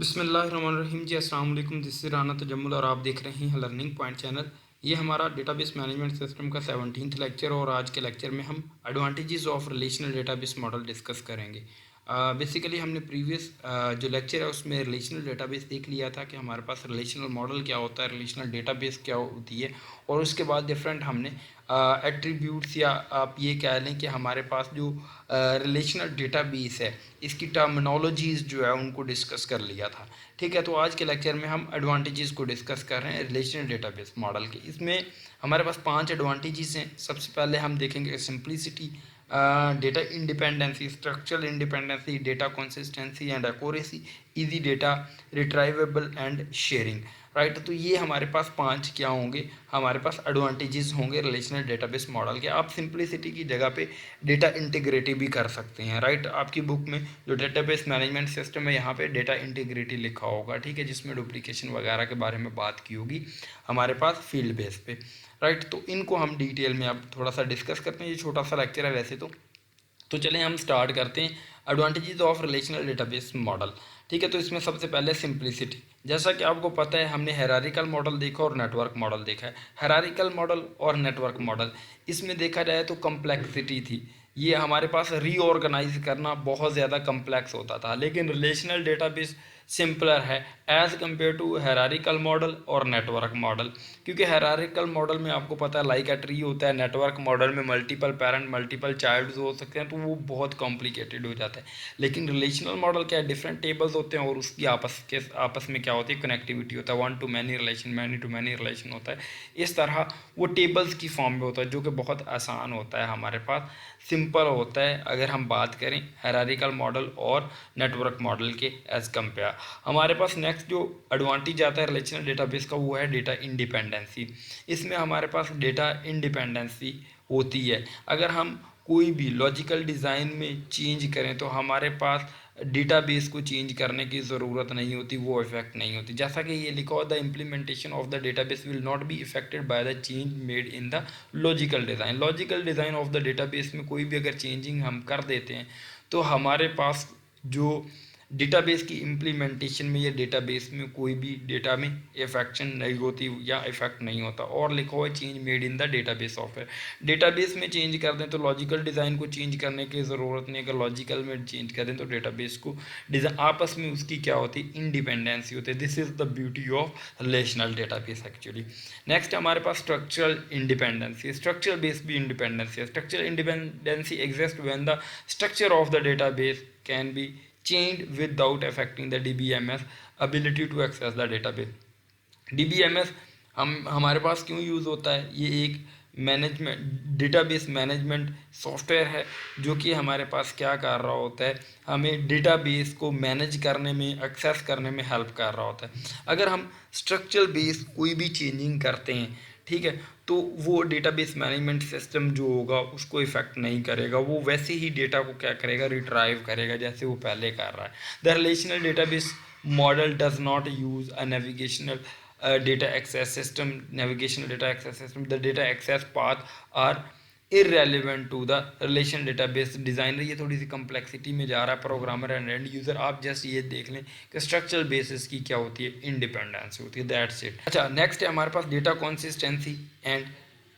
बिस्मिल्लाहिर्रहमानिर्रहीम जी, अस्सलाम वालेकुम। दिस इज़ राना तजम्मुल और आप देख रहे हैं लर्निंग पॉइंट चैनल। ये हमारा डेटाबेस मैनेजमेंट सिस्टम का 17th लेक्चर और आज के लेक्चर में हम advantages of relational database model discuss करेंगे। बेसिकली हमने प्रीवियस जो लेक्चर है उसमें रिलेशनल डेटाबेस देख लिया था कि हमारे पास रिलेशनल मॉडल क्या होता है, रिलेशनल डेटाबेस क्या होती है, और उसके बाद डिफरेंट हमने एट्रीब्यूट्स या आप ये कह लें कि हमारे पास जो रिलेशनल डेटाबेस है इसकी टर्मिनोलॉजीज़ जो है उनको डिस्कस कर लिया था। ठीक है, तो आज के लेक्चर में हम एडवांटेजेस को डिस्कस कर रहे हैं रिलेशनल डेटाबेस मॉडल के। इसमें हमारे पास 5 एडवांटेजेस हैं। सबसे पहले हम देखेंगे simplicity, data independency, structural independency, data consistency and accuracy, easy data retrievable and sharing. Right, तो ये हमारे पास 5 क्या होंगे, हमारे पास एडवांटेजेस होंगे रिलेशनल डेटाबेस मॉडल के। आप सिंप्लिसिटी की जगह पे डेटा इंटीग्रिटी भी कर सकते हैं। राइट, आपकी बुक में जो डेटाबेस मैनेजमेंट सिस्टम है यहाँ पे डेटा इंटीग्रिटी लिखा होगा, ठीक है, जिसमें डुप्लीकेशन वगैरह के बारे में बात की होगी हमारे पास फील्ड बेस पे। राइट, तो इनको हम डिटेल में अब थोड़ा सा डिस्कस करते हैं। ये छोटा सा लेक्चर है वैसे तो चलें हम स्टार्ट करते हैं advantages of relational database model. ठीक है, तो इसमें सबसे पहले सिंप्लिसिटी। जैसा कि आपको पता है हमने हायरार्किकल मॉडल देखा और नेटवर्क मॉडल देखा है। हायरार्किकल मॉडल और नेटवर्क मॉडल, इसमें देखा जाए तो कम्प्लेक्सिटी थी, ये हमारे पास रीऑर्गेनाइज करना बहुत ज़्यादा कम्प्लेक्स होता था। लेकिन रिलेशनल डेटाबेस सिंपलर है as compare to hierarchical model और नेटवर्क मॉडल, क्योंकि हायरार्किकल मॉडल में आपको पता है लाइक अ ट्री होता है, नेटवर्क मॉडल में मल्टीपल पेरेंट मल्टीपल चाइल्ड हो सकते हैं, तो वो बहुत कॉम्प्लिकेटेड हो जाता है। लेकिन रिलेशनल मॉडल क्या है, डिफरेंट टेबल्स होते हैं और उसकी आपस में क्या होती है, कनेक्टिविटी होता है, one to many relation, many to many relation होता है। इस तरह वो टेबल्स की फॉर्म में होता है, जो कि बहुत आसान होता है, हमारे पास सिंपल होता है अगर हम बात करें हायरार्किकल मॉडल और नेटवर्क मॉडल के एज़ कम्पेयर। हमारे पास नेक्स्ट जो एडवांटेज आता है रिलेशनल डेटाबेस का वो है डेटा इंडिपेंडेंसी। इसमें हमारे पास डेटा इंडिपेंडेंसी होती है। अगर हम कोई भी लॉजिकल डिज़ाइन में चेंज करें तो हमारे पास डेटाबेस को चेंज करने की ज़रूरत नहीं होती, वो इफेक्ट नहीं होती। जैसा कि ये लिखा हो, the implementation of the database will not be affected by the change made in the logical design. Logical design of the database में कोई भी अगर चेंजिंग हम कर देते हैं तो हमारे पास जो डेटाबेस की इम्प्लीमेंटेशन में या डेटाबेस में कोई भी डेटा में इफेक्शन नहीं होती या इफेक्ट नहीं होता। और लिखा हुआ है change made in the database software, database में चेंज कर दें तो लॉजिकल डिज़ाइन को चेंज करने की ज़रूरत नहीं। अगर लॉजिकल में चेंज कर दें तो डेटाबेस को डिज़ाइन आपस में उसकी क्या होती है, इंडिपेंडेंसी होती है। This is the beauty of relational database actually. Next हमारे पास स्ट्रक्चरल इंडिपेंडेंसी, स्ट्रक्चर बेस्ड भी इंडिपेंडेंसी है। Structural independency exist when the structure of the database can be changed without affecting the DBMS ability to access the database। DBMS हमारे पास क्यों use होता है, ये एक management database management software है जो कि हमारे पास क्या कर रहा होता है, हमें डेटाबेस को मैनेज करने में, एक्सेस करने में हेल्प कर रहा होता है। अगर हम स्ट्रक्चरल बेस कोई भी चेंजिंग करते हैं, ठीक है, तो वो डेटाबेस मैनेजमेंट सिस्टम जो होगा उसको इफेक्ट नहीं करेगा, वो वैसे ही डेटा को क्या करेगा, रिट्राइव करेगा जैसे वो पहले कर रहा है। The relational database model does not use a navigational data access system, navigational data access system, the data access path are irrelevant to the relation database designer। ये थोड़ी सी कम्प्लेक्सिटी में जा रहा है, प्रोग्रामर एंड एंड यूज़र आप just ये देख लें कि स्ट्रक्चरल बेसिस की क्या होती है, इंडिपेंडेंस होती है, दैट्स इट। अच्छा, नेक्स्ट है हमारे पास data consistency and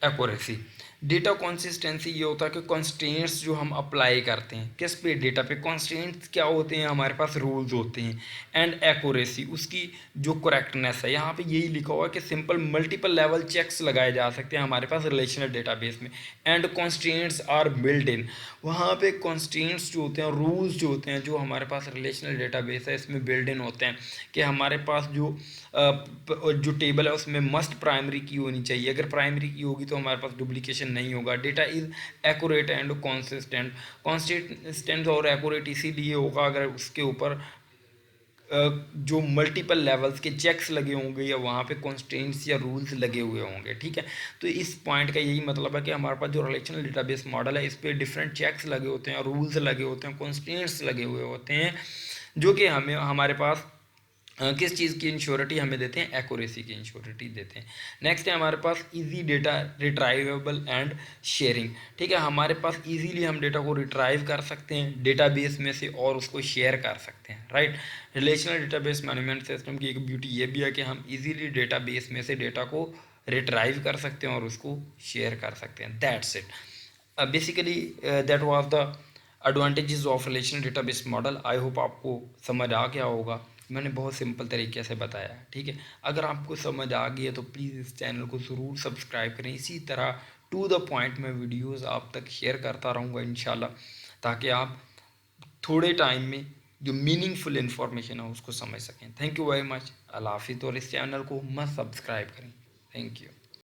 accuracy. Data consistency ये होता है कि कंस्ट्रेंट्स जो हम अप्लाई करते हैं किस पे, डेटा पे, कंस्ट्रेंट्स क्या होते हैं, हमारे पास रूल्स होते हैं। एंड एक्यूरेसी, उसकी जो करेक्टनेस है, यहाँ पे यही लिखा हुआ है कि सिंपल मल्टीपल लेवल चेक्स लगाए जा सकते हैं हमारे पास रिलेशनल डेटाबेस में। And constraints are built in, वहाँ पे कंस्ट्रेंट्स जो होते हैं, रूल्स जो होते हैं, जो हमारे पास रिलेशनल डेटाबेस है इसमें बिल्ट इन होते हैं कि हमारे पास जो टेबल है उसमें मस्ट प्राइमरी की होनी चाहिए। अगर प्राइमरी की होगी तो हमारे पास डुप्लीकेशन नहीं होगा। Data is accurate and consistent, consistent और एक्यूरेट इसीलिए होगा अगर उसके ऊपर जो मल्टीपल लेवल्स के चेक्स लगे होंगे या वहाँ पे कॉन्स्टेंट्स या रूल्स लगे हुए होंगे। ठीक है, तो इस पॉइंट का यही मतलब है कि हमारे पास जो रिलेशनल डेटाबेस मॉडल है इस पर डिफरेंट चेक्स लगे होते हैं, रूल्स लगे होते हैं, कॉन्स्टेंट्स लगे हुए होते हैं, जो कि हमें हमारे पास किस चीज़ की इंश्योरिटी हमें देते हैं, एक्यूरेसी की इंश्योरिटी देते हैं। नेक्स्ट है हमारे पास easy data retrievable and sharing. ठीक है, हमारे पास इजीली हम डेटा को रिट्राइव कर सकते हैं डेटाबेस में से और उसको शेयर कर सकते हैं, right. Relational database management system की एक ब्यूटी ये भी है कि हम इजीली डेटाबेस में से डेटा को रिट्राइव कर सकते हैं और उसको शेयर कर सकते हैं। That's it, basically that was the advantages of relational database model. I hope आपको समझ आ गया होगा, मैंने बहुत सिंपल तरीके से बताया है। ठीक है, अगर आपको समझ आ गई है तो प्लीज़ इस चैनल को ज़रूर सब्सक्राइब करें। इसी तरह टू द पॉइंट मैं वीडियोस आप तक शेयर करता रहूँगा इंशाल्लाह, ताकि आप थोड़े टाइम में जो मीनिंगफुल इन्फॉर्मेशन है उसको समझ सकें। थैंक यू वेरी मच, अल्लाह हाफिज़। और इस चैनल को मत सब्सक्राइब करें। Thank you.